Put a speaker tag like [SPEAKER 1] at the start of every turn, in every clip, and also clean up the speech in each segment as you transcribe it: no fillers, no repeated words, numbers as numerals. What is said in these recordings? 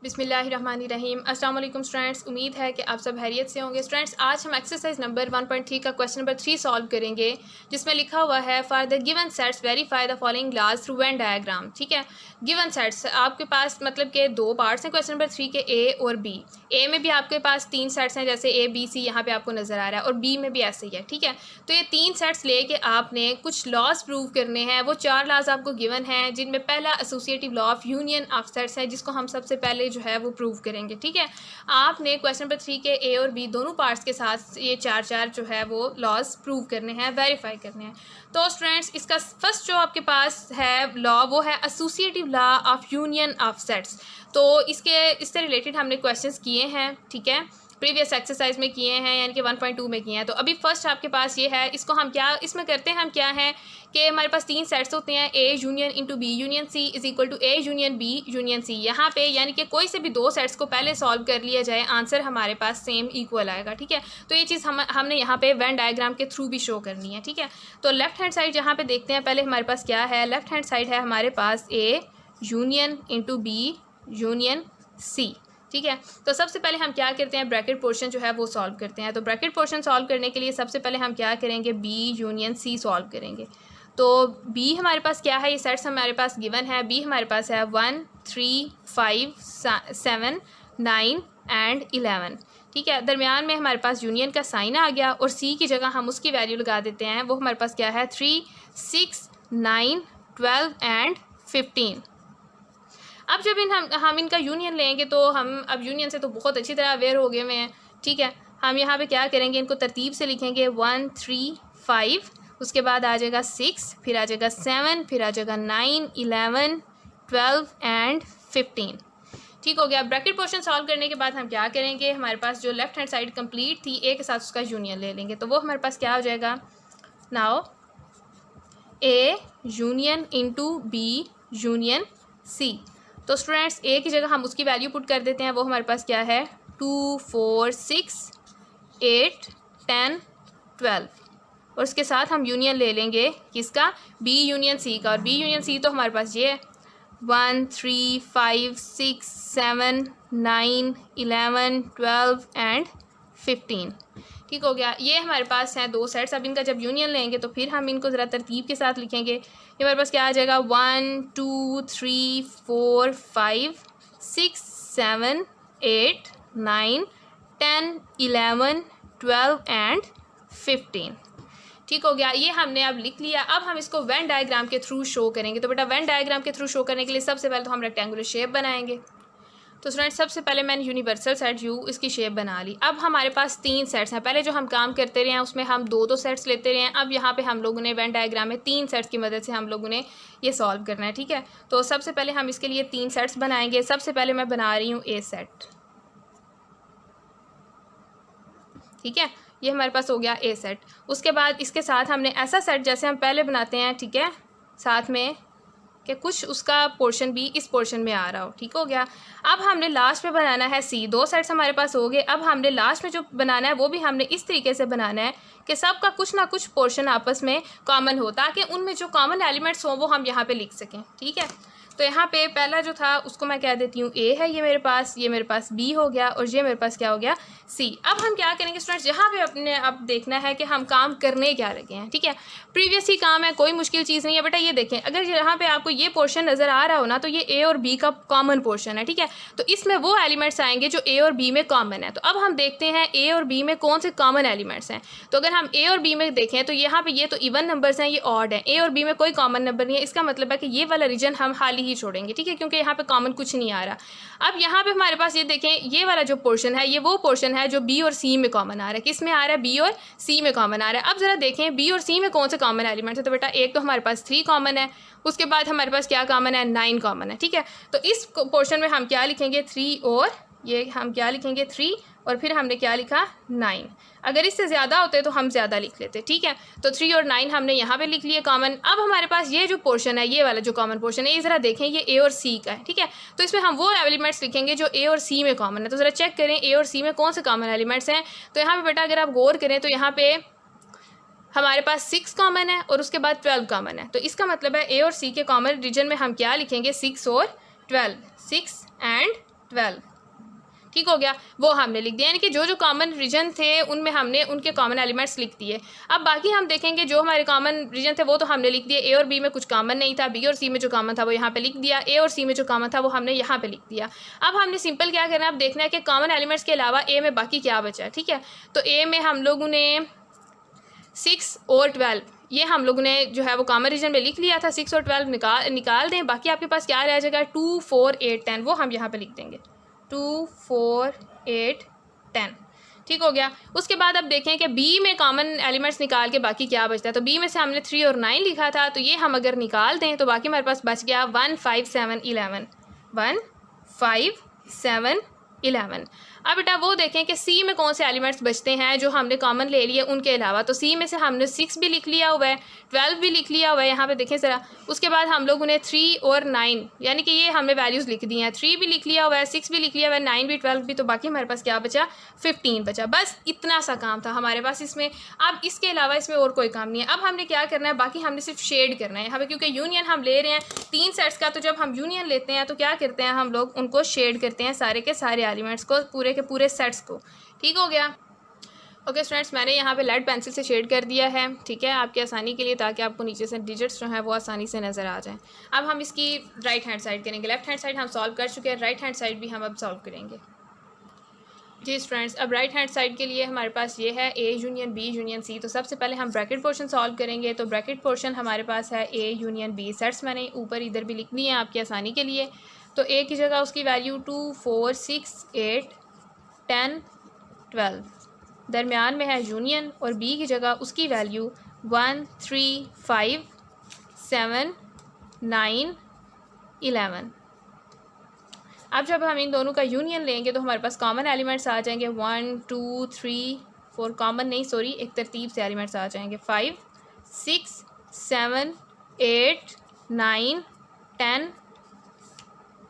[SPEAKER 1] बिस्मिल्लाहिर्रहमानिर्रहीम। अस्सलाम वालेकुम स्टूडेंट्स, उम्मीद है कि आप सब खैरियत से होंगे। स्टूडेंट्स, आज हम एक्सरसाइज नंबर 1.3 का क्वेश्चन नंबर 3 सॉल्व करेंगे, जिसमें लिखा हुआ है for the given sets verify the following laws through Venn diagram. ठीक है, गिवन सेट्स आपके पास मतलब के दो पार्ट्स हैं क्वेश्चन नंबर 3 के, ए और बी। ए में भी आपके पास 3 सेट्स हैं, जैसे ए बी सी यहाँ पे आपको नज़र आ रहा है, और बी में भी ऐसे ही है। ठीक है, तो ये 3 सेट्स लेके आपने कुछ लॉज प्रूव करने हैं। वो 4 लॉज आपको गिवन हैं, जिनमें पहला associative law of union of sets है, जिसको हम सबसे पहले जो है वो प्रूव करेंगे। ठीक है, आपने क्वेश्चन नंबर 3 के ए और बी दोनों पार्ट्स के साथ ये 4 जो है वो लॉज प्रूव करने हैं, वेरीफाई करने हैं। तो स्टूडेंट्स, इसका फर्स्ट जो आपके पास है लॉ वो है associative law of union of sets. तो इससे रिलेटेड हमने क्वेश्चंस किए हैं, ठीक है, प्रीवियस एक्सरसाइज में किए हैं, यानी कि 1.2 में किए हैं। तो अभी फर्स्ट आपके पास ये है, इसको हम क्या इसमें करते हैं, हम क्या है कि हमारे पास 3 सेट्स होते हैं, A union into B union C is equal to A union B union C. यहाँ पे यानी कि कोई से भी 2 सेट्स को पहले सॉल्व कर लिया जाए, आंसर हमारे पास सेम इक्वल आएगा। ठीक है, तो ये चीज़ हमने यहाँ पे वेन डायग्राम के थ्रू भी शो करनी है। ठीक है, तो लेफ्ट हैंड साइड यहाँ पे देखते हैं, पहले हमारे पास क्या है, लेफ्ट हैंड साइड है हमारे पास A union into B union C. ठीक है, तो सबसे पहले हम क्या करते हैं, ब्रैकेट पोर्शन जो है वो सॉल्व करते हैं। तो ब्रैकेट पोर्शन सॉल्व करने के लिए सबसे पहले हम क्या करेंगे, बी यूनियन सी सॉल्व करेंगे। तो बी हमारे पास क्या है, ये सेट्स हमारे पास गिवन है। बी हमारे पास है 1 3 5 7 9 एंड 11। ठीक है, दरमियान में हमारे पास यूनियन का साइन आ गया, और सी की जगह हम उसकी वैल्यू लगा देते हैं। वो हमारे पास क्या है, 3 6 9 12 एंड 15। अब जब हम इनका यूनियन लेंगे, तो हम अब यूनियन से तो बहुत अच्छी तरह अवेयर हो गए हुए हैं। ठीक है, हम यहाँ पे क्या करेंगे, इनको तरतीब से लिखेंगे, 1 3 5, उसके बाद आ जाएगा 6, फिर आ जाएगा 7, फिर आ जाएगा 9 11 12 एंड 15। ठीक हो गया। ब्रैकेट पोर्शन सॉल्व करने के बाद हम क्या करेंगे, हमारे पास जो लेफ्ट हैंड साइड कंप्लीट थी, ए के साथ उसका यूनियन ले लेंगे। तो वो हमारे पास क्या हो जाएगा, now A union into B union C. तो स्टूडेंट्स, ए की जगह हम उसकी वैल्यू पुट कर देते हैं। वो हमारे पास क्या है, 2 4 6 8 10 12, और उसके साथ हम यूनियन ले लेंगे किसका, बी यूनियन सी का। और बी यूनियन सी तो हमारे पास ये है 1 3 5 6 7 9 11 12 एंड 15। ठीक हो गया, ये हमारे पास हैं 2 सेट्स। अब इनका जब यूनियन लेंगे तो फिर हम इनको ज़रा तरतीब के साथ लिखेंगे। ये हमारे पास क्या आ जाएगा, 1 2 3 4 5 6 7 8 9 10 11 12 एंड 15। ठीक हो गया, ये हमने अब लिख लिया। अब हम इसको वेन डायग्राम के थ्रू शो करेंगे। तो बेटा, वेन डायग्राम के थ्रू शो करने के लिए सबसे पहले तो हम रेक्टेंगुलर शेप बनाएंगे। तो स्टूडेंट्स, सबसे पहले मैंने यूनिवर्सल सेट यू इसकी शेप बना ली। अब हमारे पास 3 सेट्स हैं। पहले जो हम काम करते रहे हैं उसमें हम 2 सेट्स लेते रहे हैं। अब यहाँ पे हम लोगों ने वेन डायग्राम में 3 सेट्स की मदद से हम लोगों ने ये सॉल्व करना है। ठीक है, तो सबसे पहले हम इसके लिए 3 सेट्स बनाएंगे। सबसे पहले मैं बना रही हूँ ए सेट। ठीक है, ये हमारे पास हो गया ए सेट। उसके बाद इसके साथ हमने ऐसा सेट जैसे हम पहले बनाते हैं, ठीक है, साथ में कि कुछ उसका पोर्शन भी इस पोर्शन में आ रहा हो। ठीक हो गया। अब हमने लास्ट में बनाना है सी। 2 सेट्स हमारे पास हो गए। अब हमने लास्ट में जो बनाना है वो भी हमने इस तरीके से बनाना है कि सबका कुछ ना कुछ पोर्शन आपस में कॉमन हो, ताकि उनमें जो कॉमन एलिमेंट्स हों वो हम यहाँ पे लिख सकें। ठीक है, तो यहाँ पे पहला जो था उसको मैं कह देती हूँ ए है, ये मेरे पास बी हो गया, और ये मेरे पास क्या हो गया, सी। अब हम क्या करेंगे स्टूडेंट्स, यहाँ पे अपने अब देखना है कि हम काम करने क्या लगे हैं। ठीक है, प्रीवियस ही काम है, कोई मुश्किल चीज़ नहीं है। बेटा ये देखें, अगर यहाँ पे आपको ये पोर्शन नज़र आ रहा हो ना, तो ये ए और बी का कॉमन पोर्शन है। ठीक है, तो इसमें वो एलिमेंट्स आएंगे जो ए और बी में कॉमन है। तो अब हम देखते हैं ए और बी में कौन से कॉमन एलिमेंट्स हैं। तो अगर हम ए और बी में देखें तो यहाँ पे ये तो इवन नंबर्स हैं, ये ऑड हैं। ए और बी में कोई कॉमन नंबर नहीं है। इसका मतलब है कि ये वाला रीजन हम खाली ही छोड़ेंगे। ठीक है, क्योंकि यहाँ पे कॉमन कुछ नहीं आ रहा। अब यहाँ पे हमारे पास ये देखें, ये वाला जो पोर्शन है ये वो पोर्शन है जो बी और सी में कॉमन आ रहा है। किस में आ रहा है, बी और सी में कॉमन आ रहा है। अब जरा देखें बी और सी में कौन से कॉमन एलिमेंट्स है। तो बेटा, एक तो हमारे पास 3 कॉमन है, उसके बाद हमारे पास क्या कॉमन है, 9 कॉमन है। ठीक है, तो इस पोर्शन में हम क्या लिखेंगे, 3, और ये हम क्या लिखेंगे, 3, और फिर हमने क्या लिखा, 9। अगर इससे ज़्यादा होते तो हम ज़्यादा लिख लेते। ठीक है, तो 3 और 9 हमने यहाँ पे लिख लिए कॉमन। अब हमारे पास ये जो पोर्शन है, ये वाला जो कॉमन पोर्शन है, ये ज़रा देखें, ये ए और सी का है। ठीक है, तो इसमें हम वो एलिमेंट्स लिखेंगे जो ए और सी में कॉमन है। तो ज़रा चेक करें ए और सी में कौन से कॉमन एलिमेंट्स हैं। तो यहाँ पर बेटा अगर आप गौर करें तो यहाँ पे हमारे पास 6 कॉमन है, और उसके बाद 12 कॉमन है। तो इसका मतलब है ए और सी के कॉमन रीजन में हम क्या लिखेंगे, 6 और 12, 6 एंड 12। ठीक हो गया, वो हमने लिख दिया, यानी कि जो जो कॉमन रीजन थे उनमें हमने उनके कॉमन एलिमेंट्स लिख दिए। अब बाकी हम देखेंगे जो हमारे कॉमन रीजन थे वो तो हमने लिख दिए। ए और बी में कुछ कॉमन नहीं था, बी और सी में जो कॉमन था वो यहाँ पे लिख दिया, ए और सी में जो कॉमन था वो हमने यहाँ पे लिख दिया। अब हमने सिंपल क्या करना है, अब देखना है कि कॉमन एलिमेंट्स के अलावा ए में बाकी क्या बचा है। ठीक है, तो ए में हम लोगों ने 6 और 12 ये हम लोगों ने जो है वो कॉमन रीजन में लिख लिया था। 6 और 12 निकाल दें, बाकी आपके पास क्या रह जाएगा, 2 4 8 10, वो हम यहाँ पे लिख देंगे 2 4 8 10। ठीक हो गया। उसके बाद अब देखें कि बी में कॉमन एलिमेंट्स निकाल के बाकी क्या बचता है। तो बी में से हमने 3 और 9 लिखा था, तो ये हम अगर निकाल दें तो बाकी हमारे पास बच गया 1 5 7 11, 1 5 7 11। अब बेटा वो देखें कि सी में कौन से एलिमेंट्स बचते हैं जो हमने कॉमन ले लिए उनके अलावा। तो सी में से हमने 6 भी लिख लिया हुआ है, 12 भी लिख लिया हुआ है, यहाँ पे देखें ज़रा। उसके बाद हम लोगों ने 3 और 9 यानी कि ये हमने वैल्यूज़ लिख दी हैं, 3 भी लिख लिया हुआ है, 6 भी लिख लिया हुआ है, 9 भी 12 भी। तो बाकी हमारे पास क्या बचा, 15 बचा। बस इतना सा काम था हमारे पास इसमें। अब इसके अलावा इसमें और कोई काम नहीं है। अब हमने क्या करना है, बाकी हमने सिर्फ शेड करना है यहाँ पे, क्योंकि यूनियन हम ले रहे हैं 3 सेट्स का। तो जब हम यूनियन लेते हैं तो क्या करते हैं, हम लोग उनको शेड करते हैं, सारे के सारे एलिमेंट्स को, पूरे के पूरे सेट्स को। ठीक हो गया। ओके स्टूडेंट्स, मैंने यहाँ पे लेड पेंसिल से शेड कर दिया है, ठीक है, आपकी आसानी के लिए, ताकि आपको नीचे से डिजिट्स जो हैं वो आसानी से नज़र आ जाएं। अब हम इसकी राइट हैंड साइड करेंगे। लेफ्ट हैंड साइड हम सॉल्व कर चुके हैं, राइट हैंड साइड भी हम अब सॉल्व करेंगे। जी स्टूडेंट्स, अब राइट हैंड साइड के लिए हमारे पास ये है A union B union C. तो सबसे पहले हम ब्रैकेट पोर्शन सॉल्व करेंगे। तो ब्रैकेट पोर्शन हमारे पास है ए यूनियन बी। सेट्स मैंने ऊपर इधर भी लिख दी हैं आपकी आसानी के लिए। तो ए की जगह उसकी वैल्यू 2 4 6 8 10 12, दरमियान में है यूनियन, और बी की जगह उसकी वैल्यू 1 3 5 7 9 11। अब जब हम इन दोनों का यूनियन लेंगे तो हमारे पास कॉमन एलिमेंट्स आ जाएंगे 1 2 3 4, कॉमन नहीं सॉरी, एक तरतीब से एलिमेंट्स आ जाएंगे 5 6 7 8 9 10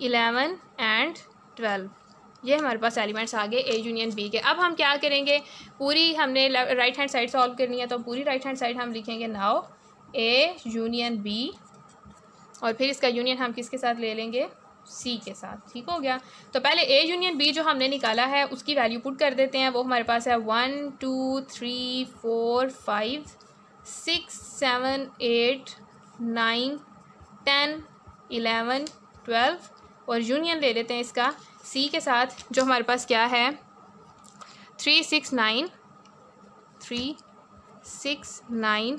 [SPEAKER 1] 11 एंड 12। ये हमारे पास एलिमेंट्स आ गए ए यूनियन बी के। अब हम क्या करेंगे, पूरी हमने राइट हैंड साइड सॉल्व करनी है, तो पूरी राइट हैंड साइड हम लिखेंगे नाउ ए यूनियन बी, और फिर इसका यूनियन हम किसके साथ ले लेंगे, सी के साथ। ठीक हो गया। तो पहले ए यूनियन बी जो हमने निकाला है उसकी वैल्यू पुट कर देते हैं। वो हमारे पास है 1 2 3 4 5 6 7 8 9 10 11 12, और यूनियन ले लेते हैं इसका सी के साथ, जो हमारे पास क्या है 3 6 9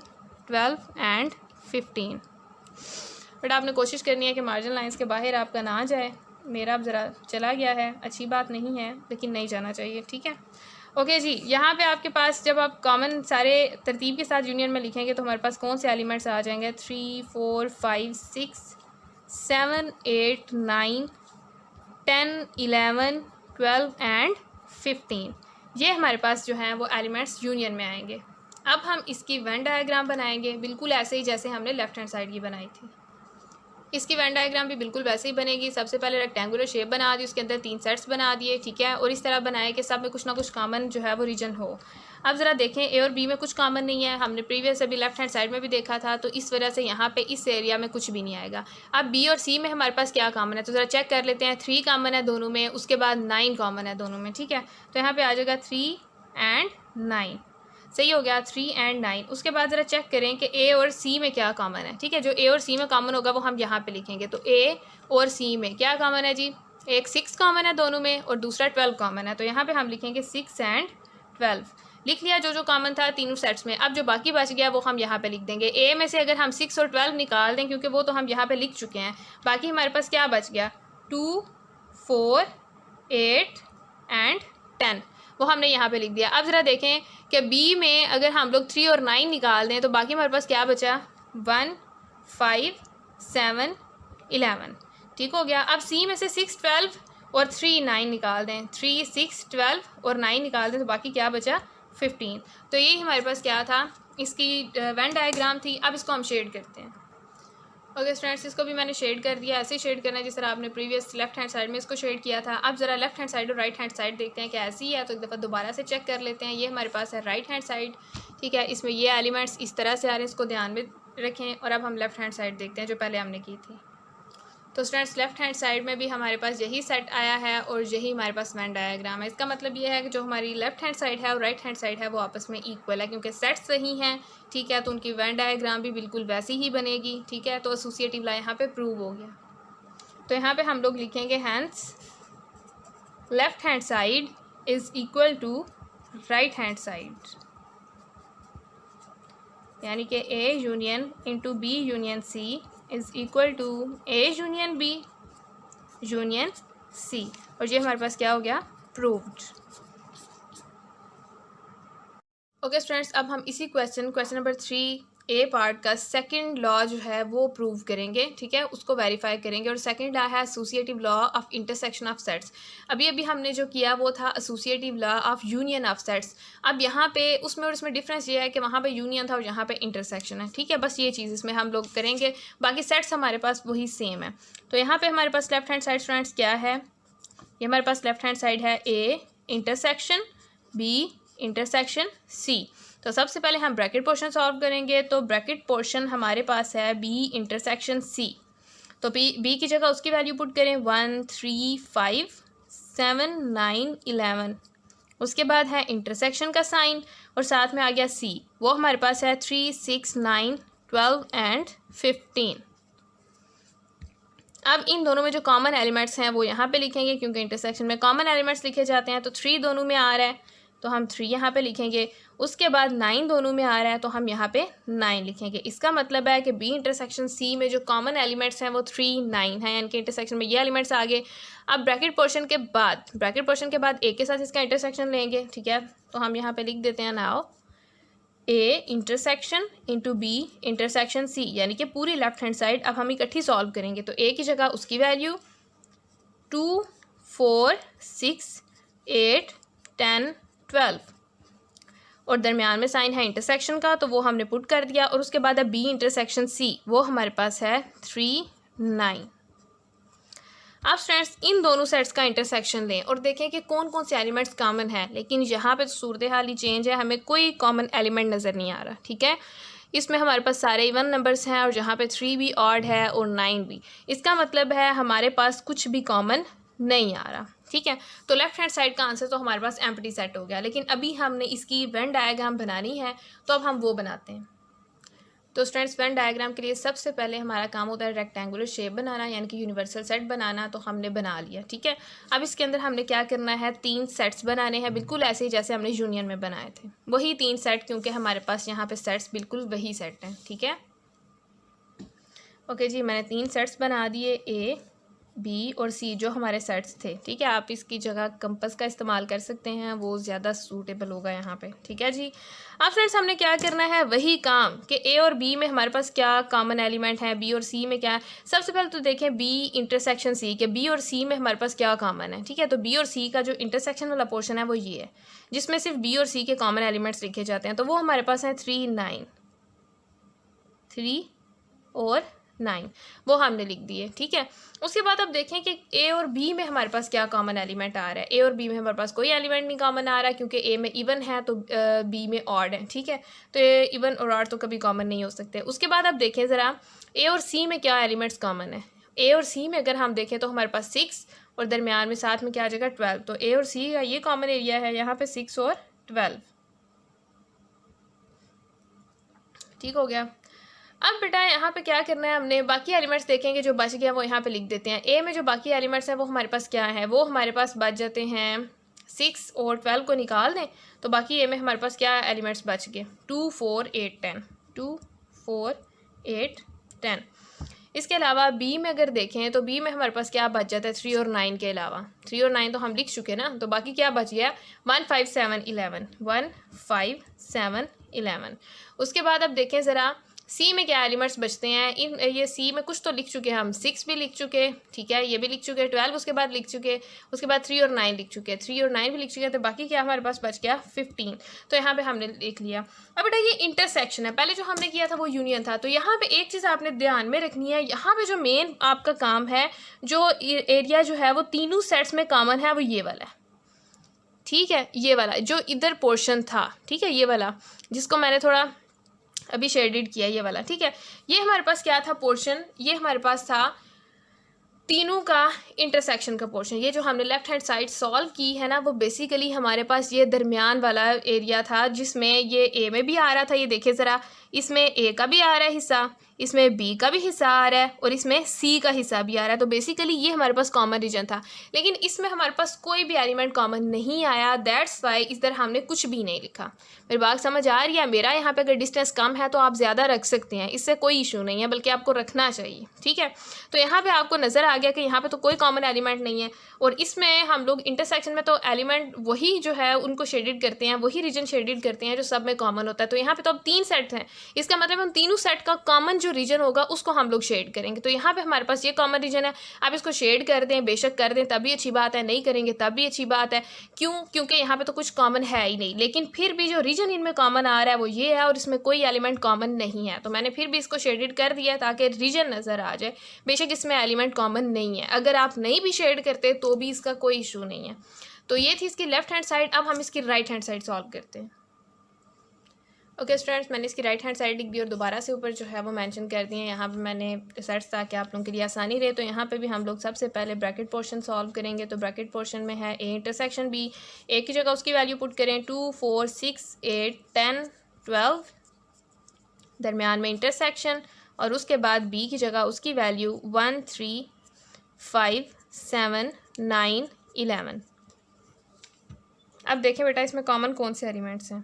[SPEAKER 1] 12 एंड 15। बट आपने कोशिश करनी है कि मार्जिन लाइंस के बाहर आपका ना जाए। मेरा अब ज़रा चला गया है, अच्छी बात नहीं है, लेकिन नहीं जाना चाहिए। ठीक है, ओके जी। यहाँ पे आपके पास जब आप कॉमन सारे तरतीब के साथ यूनियन में लिखेंगे तो हमारे पास कौन से एलिमेंट्स आ जाएंगे, 3 4 5 6 7 8 9 10 11 12 एंड 15। ये हमारे पास जो हैं वो एलिमेंट्स यूनियन में आएंगे। अब हम इसकी वेन डायग्राम बनाएंगे, बिल्कुल ऐसे ही जैसे हमने लेफ्ट हैंड साइड की बनाई थी। इसकी वेन डायग्राम भी बिल्कुल वैसे ही बनेगी। सबसे पहले रेक्टेंगुलर शेप बना दी, उसके अंदर 3 सेट्स बना दिए, ठीक है, और इस तरह बनाए कि सब में कुछ ना कुछ कॉमन जो है वो रीजन हो। अब ज़रा देखें ए और बी में कुछ कॉमन नहीं है, हमने प्रीवियस अभी लेफ्ट हैंड साइड में भी देखा था, तो इस वजह से यहाँ पे इस एरिया में कुछ भी नहीं आएगा। अब बी और सी में हमारे पास क्या कॉमन है, तो ज़रा चेक कर लेते हैं। 3 कॉमन है दोनों में, उसके बाद 9 कॉमन है दोनों में, ठीक है, तो यहाँ पर आ जाएगा 3 एंड 9, सही हो गया, 3 एंड 9। उसके बाद ज़रा चेक करें कि ए और सी में क्या कॉमन है, ठीक है, जो ए और सी में कॉमन होगा वो हम यहाँ पे लिखेंगे। तो ए और सी में क्या कॉमन है जी, एक 6 कॉमन है दोनों में और दूसरा 12 कॉमन है, तो यहाँ पे हम लिखेंगे 6 एंड 12। लिख लिया जो जो कॉमन था तीनों सेट्स में। अब जो बाकी बच गया वो हम यहाँ पे लिख देंगे। ए में से अगर हम 6 और 12 निकाल दें, क्योंकि वो तो हम यहाँ पे लिख चुके हैं, बाकी हमारे पास क्या बच गया, 2 4 8 एंड 10, वो हमने यहाँ पे लिख दिया। अब ज़रा देखें कि बी में अगर हम लोग 3 और 9 निकाल दें तो बाकी हमारे पास क्या बचा, 1 5 7 11, ठीक हो गया। अब सी में से 6 12 और 3 9 निकाल दें, 3 6 12 और 9 निकाल दें तो बाकी क्या बचा, 15। तो यही हमारे पास क्या था, इसकी वेन डायग्राम थी। अब इसको हम शेड करते हैं। ओके स्टूडेंट्स, इसको भी मैंने शेड कर दिया। ऐसे ही शेड करना है जिस तरह आपने प्रीवियस लेफ्ट हैंड साइड में इसको शेड किया था। अब ज़रा लेफ्ट हैंड साइड और राइट हैंड साइड देखते हैं कि ऐसी है, तो एक दफ़ा दोबारा से चेक कर लेते हैं। ये हमारे पास है राइट हैंड साइड, ठीक है, इसमें ये एलिमेंट्स इस तरह से आ रहे हैं, इसको ध्यान में रखें। और अब हम लेफ्ट हैंड साइड देखते हैं जो पहले हमने की थी। तो स्टूडेंट्स लेफ्ट हैंड साइड में भी हमारे पास यही सेट आया है और यही हमारे पास वेन डायग्राम है। इसका मतलब ये है कि जो हमारी लेफ्ट हैंड साइड है और राइट हैंड साइड है वो आपस में इक्वल है, क्योंकि सेट्स वही हैं, ठीक है, तो उनकी वेन डायग्राम भी बिल्कुल वैसी ही बनेगी, ठीक है। तो एसोसिएटिव लॉ यहाँ पे प्रूव हो गया। तो यहाँ पे हम लोग लिखेंगे hence left hand side is equal to right hand side, यानी कि A union into B union C is equal to A union B union C, और ये हमारे पास क्या हो गया, प्रूव्ड। ओके स्टूडेंट्स, अब हम इसी क्वेश्चन नंबर 3A पार्ट का सेकंड लॉ जो है वो प्रूव करेंगे, ठीक है, उसको वेरीफाई करेंगे। और सेकंड लॉ है associative law of intersection of sets. अभी हमने जो किया वो था associative law of union of sets. अब यहाँ पे उसमें डिफरेंस ये है कि वहाँ पे यूनियन था और यहाँ पे इंटरसेक्शन है, ठीक है, बस ये चीज़ इसमें हम लोग करेंगे, बाकी सेट्स हमारे पास वही सेम है। तो यहाँ पर हमारे पास लेफ्ट हैंड साइड स्टूडेंट्स क्या है, ये हमारे पास लेफ्ट हैंड साइड है A intersection B intersection C। तो सबसे पहले हम ब्रैकेट पोर्शन सॉल्व करेंगे। तो ब्रैकेट पोर्शन हमारे पास है B इंटरसेक्शन C। तो B की जगह उसकी वैल्यू पुट करें 1 3 5 7 9 11। उसके बाद है इंटरसेक्शन का साइन और साथ में आ गया C, वो हमारे पास है 3 6 9 12 एंड 15। अब इन दोनों में जो कॉमन एलिमेंट्स हैं वो यहाँ पे लिखेंगे, क्योंकि इंटरसेक्शन में कॉमन एलिमेंट्स लिखे जाते हैं। तो 3 दोनों में आ रहा है तो हम 3 यहाँ पे लिखेंगे। उसके बाद 9 दोनों में आ रहा है तो हम यहाँ पे 9 लिखेंगे। इसका मतलब है कि B इंटरसेक्शन C में जो कॉमन एलिमेंट्स हैं वो 3 9 है, यानी कि इंटरसेक्शन में ये एलिमेंट्स आ गए। अब ब्रैकेट पोर्शन के बाद A के साथ इसका इंटरसेक्शन लेंगे, ठीक है। तो हम यहाँ पे लिख देते हैं now A intersection into B intersection C, यानी कि पूरी लेफ्ट हैंड साइड अब हम इकट्ठी सॉल्व करेंगे। तो A की जगह उसकी वैल्यू 2 4 6 8 10 12 और दरमियान में साइन है इंटरसेक्शन का, तो वो हमने पुट कर दिया। और उसके बाद अब B इंटरसेक्शन C, वो हमारे पास है 3 9। अब स्टूडेंट्स इन दोनों सेट्स का इंटरसेक्शन लें और देखें कि कौन कौन से एलिमेंट्स कॉमन है। लेकिन यहाँ पे तो सूरत हाल ही चेंज है, हमें कोई कॉमन एलिमेंट नज़र नहीं आ रहा, ठीक है। इसमें हमारे पास सारे इवन नंबर्स हैं और जहाँ पे 3 भी ऑड है और 9 भी। इसका मतलब है हमारे पास कुछ भी कॉमन नहीं आ रहा, ठीक है। तो लेफ्ट हैंड साइड का आंसर तो हमारे पास एम्प्टी सेट हो गया। लेकिन अभी हमने इसकी वेन डायग्राम बनानी है, तो अब हम वो बनाते हैं। तो स्टूडेंट्स वेन डायग्राम के लिए सबसे पहले हमारा काम होता है रेक्टेंगुलर शेप बनाना, यानी कि यूनिवर्सल सेट बनाना। तो हमने बना लिया, ठीक है। अब इसके अंदर हमने क्या करना है, 3 सेट्स बनाने हैं, बिल्कुल ऐसे ही जैसे हमने यूनियन में बनाए थे, वही 3 सेट, क्योंकि हमारे पास यहाँ पे सेट्स बिल्कुल वही सेट हैं, ठीक है। ओके जी, मैंने 3 सेट्स बना दिए, A B और C जो हमारे सेट्स थे, ठीक है। आप इसकी जगह कंपस का इस्तेमाल कर सकते हैं, वो ज़्यादा सूटेबल होगा यहाँ पे, ठीक है जी। अब फ्रेंड्स हमने क्या करना है, वही काम कि A और B में हमारे पास क्या कॉमन एलिमेंट है, B और C में क्या है। सबसे पहले तो देखें B इंटरसेक्शन C के B और C में हमारे पास क्या कॉमन है, ठीक है। तो B और C का जो इंटरसेक्शन वाला पोर्शन है वो ये है, जिसमें सिर्फ B और C के कॉमन एलिमेंट्स लिखे जाते हैं। तो वो हमारे पास है 3 9 3 और 9, वो हमने लिख दिए, ठीक है। उसके बाद अब देखें कि A और B में हमारे पास क्या कॉमन एलिमेंट आ रहा है। A और B में हमारे पास कोई एलिमेंट नहीं कॉमन आ रहा है, क्योंकि A में इवन है तो B में ऑड है, ठीक है। तो इवन और ऑड तो कभी कॉमन नहीं हो सकते। उसके बाद अब देखें ज़रा A और C में क्या एलिमेंट्स कॉमन है। A और C में अगर हम देखें तो हमारे पास 6 और दरमियान में साथ में क्या आ जाएगा 12। तो A और C का ये कॉमन एरिया है यहाँ पे 6 और 12, ठीक हो गया। अब बेटा यहाँ पे क्या करना है, हमने बाकी एलिमेंट्स देखेंगे, जो बच गया वो यहाँ पे लिख देते हैं। A में जो बाकी एलिमेंट्स हैं वो हमारे पास क्या है, वो हमारे पास बच जाते हैं 6 और 12 को निकाल दें तो बाकी A में हमारे पास क्या एलिमेंट्स बच गए, 2 4 8 10 2 4 8 10। इसके अलावा B में अगर देखें तो B में हमारे पास क्या बच जाता है, 3 और 9 के अलावा। 3 और 9 तो हम लिख चुके ना, तो बाकी क्या बच गया 1 5 7 11 1 5 7 11। उसके बाद अब देखें ज़रा C में क्या एलिमेंट्स बचते हैं। ये C में कुछ तो लिख चुके हैं हम, 6 भी लिख चुके, ठीक है, ये भी लिख चुके, 12 उसके बाद लिख चुके, उसके बाद 3 और 9 लिख चुके, 3 और 9 भी लिख चुके, तो बाकी क्या हमारे पास बच गया 15। तो यहाँ पे हमने लिख लिया। अब बेटा ये इंटरसेक्शन है, पहले जो हमने किया था वो यूनियन था। तो यहाँ पे एक चीज़ आपने ध्यान में रखनी है, यहाँ पे जो मेन आपका काम है, जो एरिया जो है वो तीनों सेट्स में कॉमन है, वो ये वाला है, ठीक है। ये वाला जो इधर पोर्शन था, ठीक है, ये वाला जिसको मैंने थोड़ा अभी शेडेड किया, ये वाला, ठीक है। ये हमारे पास क्या था पोर्शन, ये हमारे पास था तीनों का इंटरसेक्शन का पोर्शन, ये जो हमने लेफ्ट हैंड साइड सॉल्व की है ना, वो बेसिकली हमारे पास ये दरमियान वाला एरिया था जिसमें ये ए में भी आ रहा था, ये देखिए ज़रा, इसमें ए का भी आ रहा है हिस्सा, इसमें बी का भी हिस्सा आ रहा है और इसमें सी का हिस्सा भी आ रहा है। तो बेसिकली ये हमारे पास कॉमन रीजन था, लेकिन इसमें हमारे पास कोई भी एलिमेंट कॉमन नहीं आया। दैट्स वाई इस तरह हमने कुछ भी नहीं लिखा। मेरी बात समझ आ रही है? मेरा यहाँ पे अगर डिस्टेंस कम है तो आप ज़्यादा रख सकते हैं, इससे कोई इशू नहीं है, बल्कि आपको रखना चाहिए, ठीक है। तो यहाँ पर आपको नज़र आ गया कि यहाँ पर तो कोई कॉमन एलिमेंट नहीं है, और इसमें हम लोग इंटरसेक्शन में तो एलिमेंट वही जो है उनको शेडेड करते हैं, वही रीजन शेडेड करते हैं जो सब में कॉमन होता है। तो यहाँ पे तो अब 3 सेट हैं, इसका मतलब हम तीनों सेट का कॉमन जो रीजन होगा उसको हम लोग शेड करेंगे। तो यहाँ पे हमारे पास ये कॉमन रीजन है, आप इसको शेड कर दें, बेशक कर दें तब भी अच्छी बात है, नहीं करेंगे तब भी अच्छी बात है। क्यों? क्योंकि यहाँ पे तो कुछ कॉमन है ही नहीं, लेकिन फिर भी जो रीजन इनमें कॉमन आ रहा है वो ये है, और इसमें कोई एलिमेंट कॉमन नहीं है। तो मैंने फिर भी इसको शेडेड कर दिया ताकि रीजन नज़र आ जाए, बेशक इसमें एलिमेंट कॉमन नहीं है। अगर आप नहीं भी शेड करते तो भी इसका कोई इशू नहीं है। तो ये थी इसकी लेफ्ट हैंड साइड। अब हम इसकी राइट हैंड साइड सॉल्व करते हैं। ओके स्टूडेंट्स, मैंने इसकी राइट हैंड साइड लिख दी और दोबारा से ऊपर जो है वो मेंशन कर दिए हैं। यहाँ पे मैंने सेट्स ताकि आप लोगों के लिए आसानी रहे। तो यहाँ पे भी हम लोग सबसे पहले ब्रैकेट पोर्शन सॉल्व करेंगे। तो ब्रैकेट पोर्शन में है ए इंटरसेक्शन बी, ए की जगह उसकी वैल्यू पुट करें 2 4 6 8 10 12, दरमियान में इंटरसेक्शन, और उसके बाद बी की जगह उसकी वैल्यू 1 3 5 7 9 11। अब देखें बेटा इसमें कॉमन कौन से एलिमेंट्स हैं।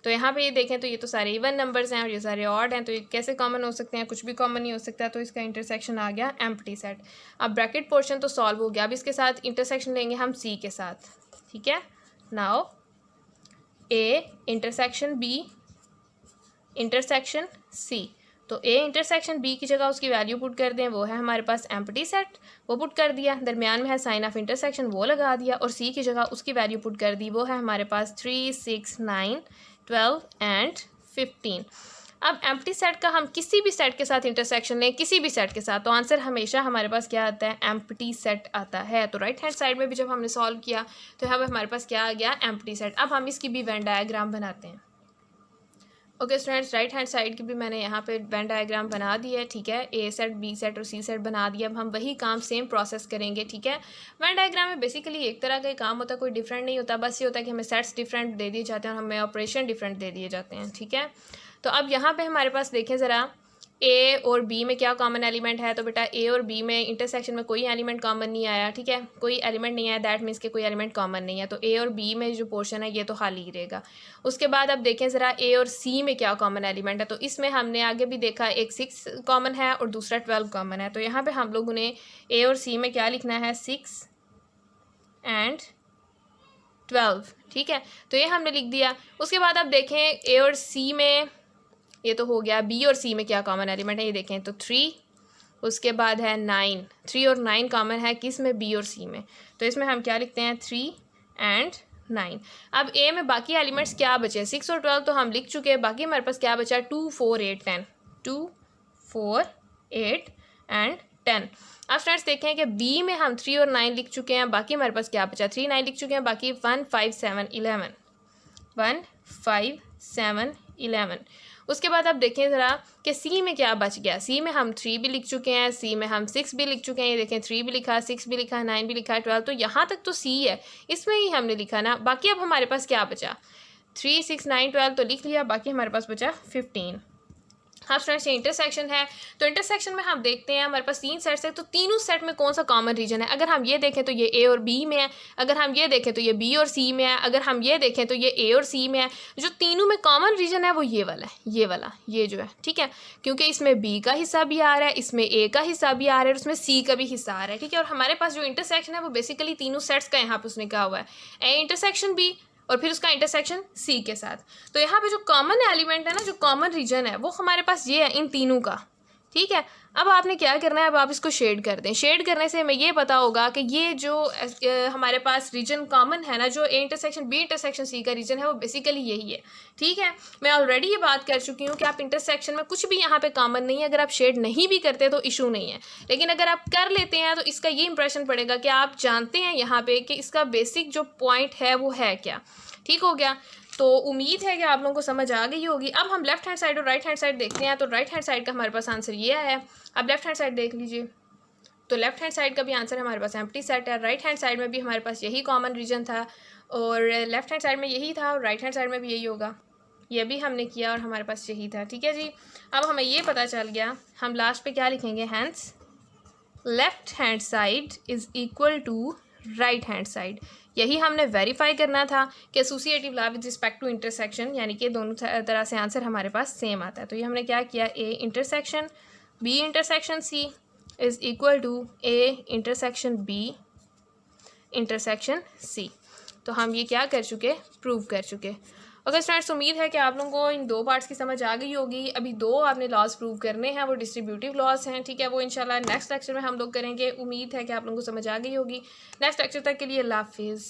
[SPEAKER 1] तो यहाँ पे ये देखें तो ये तो सारे इवन नंबर्स हैं और ये सारे ऑड हैं, तो ये कैसे कॉमन हो सकते हैं? कुछ भी कॉमन नहीं हो सकता। तो इसका इंटरसेक्शन आ गया एम्प्टी सेट। अब ब्रैकेट पोर्शन तो सॉल्व हो गया, अब इसके साथ इंटरसेक्शन लेंगे हम सी के साथ, ठीक है। Now A intersection B intersection C, तो ए इंटरसेक्शन बी की जगह उसकी वैल्यू पुट कर दें, वो है हमारे पास एम्प्टी सेट, वो पुट कर दिया। दरमियान में है साइन ऑफ इंटरसेक्शन, वो लगा दिया, और सी की जगह उसकी वैल्यू पुट कर दी, वो है हमारे पास 3 6 9 12 एंड 15। अब एम्प्टी सेट का हम किसी भी सेट के साथ इंटरसेक्शन लें, किसी भी सेट के साथ, तो आंसर हमेशा हमारे पास क्या आता है? एम्प्टी सेट आता है। तो राइट हैंड साइड में भी जब हमने सॉल्व किया तो यहाँ पर हमारे पास क्या आ गया? Empty set. अब हम इसकी भी वेन डायग्राम बनाते हैं। Okay students, right hand side की भी मैंने यहाँ पे वेन डायग्राम बना दी है, ठीक है। ए सेट बी सेट और सी सेट बना दिया। अब हम वही काम सेम प्रोसेस करेंगे, ठीक है। वेन डायग्राम में बेसिकली एक तरह का ही काम होता है, कोई डिफरेंट नहीं होता, बस ये होता है कि हमें सेट्स डिफरेंट दे दिए जाते हैं और हमें ऑपरेशन डिफरेंट दे दिए जाते हैं, ठीक है। तो अब यहाँ पे हमारे पास देखें ज़रा ए और बी में क्या कॉमन एलिमेंट है। तो बेटा ए और बी में इंटरसेक्शन में कोई एलिमेंट कॉमन नहीं आया, ठीक है, कोई एलिमेंट नहीं आया, दैट मीन्स के कोई एलिमेंट कॉमन नहीं है। तो ए और बी में जो पोर्शन है ये तो खाली ही रहेगा। उसके बाद अब देखें ज़रा ए और सी में क्या कॉमन एलिमेंट है। तो इसमें हमने आगे भी देखा, एक 6 कॉमन है और दूसरा 12 कॉमन है। तो यहाँ पर हम लोगों ने ए और सी में क्या लिखना है? 6 एंड 12, ठीक है। तो ये हमने लिख दिया। उसके बाद अब देखें ए और सी में, ये तो हो गया। बी और सी में क्या कॉमन एलिमेंट है ये देखें, तो 3, उसके बाद है 9, 3 और 9 कॉमन है किस में? बी और सी में। तो इसमें हम क्या लिखते हैं? 3 एंड 9। अब ए में बाकी एलिमेंट्स क्या बचे? 6 और 12 तो हम लिख चुके हैं, बाकी हमारे पास क्या बचा? 2 4 8 10, 2 4 8 एंड 10। अब फ्रेंड्स देखें कि बी में हम 3 और 9 लिख चुके हैं, बाकी हमारे पास क्या बचा? 3 9 लिख चुके हैं, बाकी 1 5 7 11, 1 5 7 11। उसके बाद अब देखें ज़रा कि सी में क्या बच गया। सी में हम 3 भी लिख चुके हैं, सी में हम 6 भी लिख चुके हैं, ये देखें 3 भी लिखा, 6 भी लिखा, 9 भी लिखा, 12। तो यहाँ तक तो सी है, इसमें ही हमने लिखा ना। बाकी अब हमारे पास क्या बचा? 3 6 9 12 तो लिख लिया, बाकी हमारे पास बचा 15। हाँ स्टूडेंट्स, ये इंटरसेक्शन है। तो इंटरसेक्शन में हम देखते हैं हमारे पास 3 सेट्स है, तो तीनों सेट में कौन सा कॉमन रीजन है। अगर हम ये देखें तो ये ए और बी में है, अगर हम ये देखें तो ये बी और सी में है, अगर हम ये देखें तो ये ए और सी में है। जो तीनों में कॉमन रीजन है वो ये वाला है, ये वाला, ये जो है, ठीक है, क्योंकि इसमें बी का हिस्सा भी आ रहा है, इसमें ए का हिस्सा भी आ रहा है और उसमें सी का भी हिस्सा आ रहा है, ठीक है। और हमारे पास जो इंटरसेक्शन है वो बेसिकली तीनों सेट्स का यहाँ पर उसने कहा हुआ है, ए इंटरसेक्शन बी और फिर उसका इंटरसेक्शन सी के साथ। तो यहाँ पे जो कॉमन एलिमेंट है ना, जो कॉमन रीजन है वो हमारे पास ये है इन तीनों का, ठीक है। अब आपने क्या करना है, अब आप इसको शेड कर दें। शेड करने से हमें ये पता होगा कि ये जो हमारे पास रीजन कॉमन है ना, जो A intersection B intersection C का रीजन है वो बेसिकली यही है, ठीक है। मैं ऑलरेडी ये बात कर चुकी हूँ कि आप इंटरसेक्शन में कुछ भी यहाँ पे कॉमन नहीं है, अगर आप शेड नहीं भी करते तो इशू नहीं है, लेकिन अगर आप कर लेते हैं तो इसका ये इंप्रेशन पड़ेगा कि आप जानते हैं यहाँ पे कि इसका बेसिक जो पॉइंट है वो है क्या, ठीक हो गया। तो उम्मीद है कि आप लोगों को समझ आ गई होगी। अब हम लेफ्ट हैंड साइड और राइट हैंड साइड देखते हैं। तो राइट हैंड साइड का हमारे पास आंसर ये है। अब लेफ्ट हैंड साइड देख लीजिए। तो लेफ्ट हैंड साइड का भी आंसर हमारे पास एम्प्टी सेट है, राइट हैंड साइड में भी हमारे पास यही कॉमन रीजन था और लेफ्ट हैंड साइड में यही था और राइट हैंड साइड में भी यही होगा, ये भी हमने किया और हमारे पास यही था। ठीक है जी, अब हमें ये पता चल गया, हम लास्ट पे क्या लिखेंगे, hence left hand side is equal to right hand side. यही हमने वेरीफाई करना था कि associative law with respect to intersection, यानी कि दोनों तरह से आंसर हमारे पास सेम आता है। तो ये हमने क्या किया, A intersection B intersection C is equal to A intersection B intersection C. तो हम ये क्या कर चुके, प्रूव कर चुके। ओके स्टूडेंट्स, उम्मीद है कि आप लोगों को इन 2 पार्ट्स की समझ आ गई होगी। अभी 2 आपने लॉज प्रूव करने हैं, वो डिस्ट्रीब्यूटिव लॉज हैं। ठीक है, वो इंशाल्लाह नेक्स्ट लेक्चर में हम लोग करेंगे। उम्मीद है कि आप लोगों को समझ आ गई होगी। नेक्स्ट लेक्चर तक के लिए अल्लाह हाफिज़।